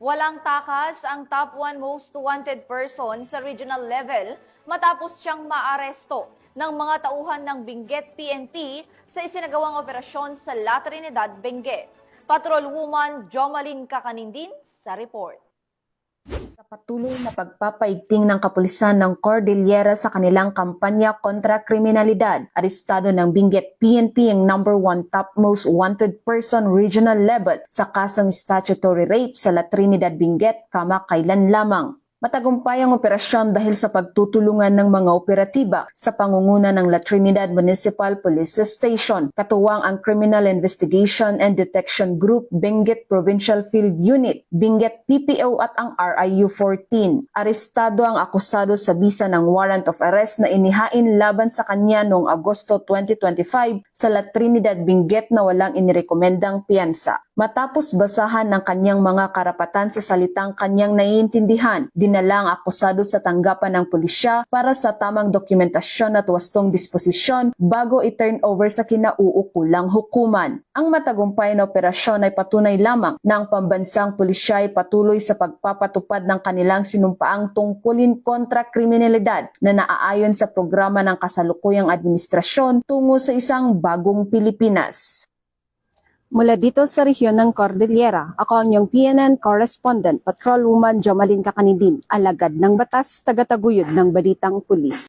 Walang takas ang top 1 most wanted person sa regional level matapos siyang maaresto ng mga tauhan ng Benguet PNP sa isinagawang operasyon sa La Trinidad, Benguet. Patrolwoman Jomalyn Kakanindin sa report. Sa patuloy na pagpapaigting ng kapulisan ng Cordillera sa kanilang kampanya kontra kriminalidad, arestado ng Benguet PNP ang number 1 top most wanted person regional level sa kasong statutory rape sa La Trinidad, Benguet kamakailan lamang. Matagumpay ang operasyon dahil sa pagtutulungan ng mga operatiba sa pangunguna ng La Trinidad Municipal Police Station, katuwang ang Criminal Investigation and Detection Group, Benguet Provincial Field Unit, Benguet PPO at ang RIU-14. Arestado ang akusado sa bisa ng warrant of arrest na inihain laban sa kanya noong Agosto 2025 sa La Trinidad, Benguet na walang inirekomendang piyansa. Matapos basahan ng kanyang mga karapatan sa salitang kanyang naiintindihan, dinala ang akusado sa tanggapan ng pulisya para sa tamang dokumentasyon at wastong disposisyon bago i-turn over sa kinauukulang hukuman. Ang matagumpay na operasyon ay patunay lamang na ang pambansang pulisya ay patuloy sa pagpapatupad ng kanilang sinumpaang tungkulin kontra kriminalidad na naaayon sa programa ng kasalukuyang administrasyon tungo sa isang bagong Pilipinas. Mula dito sa rehiyon ng Cordillera, ako ang iyong PNN correspondent, Patrolwoman Jomalyn Kakanindin, alagad ng batas, tagataguyod ng balitang pulis.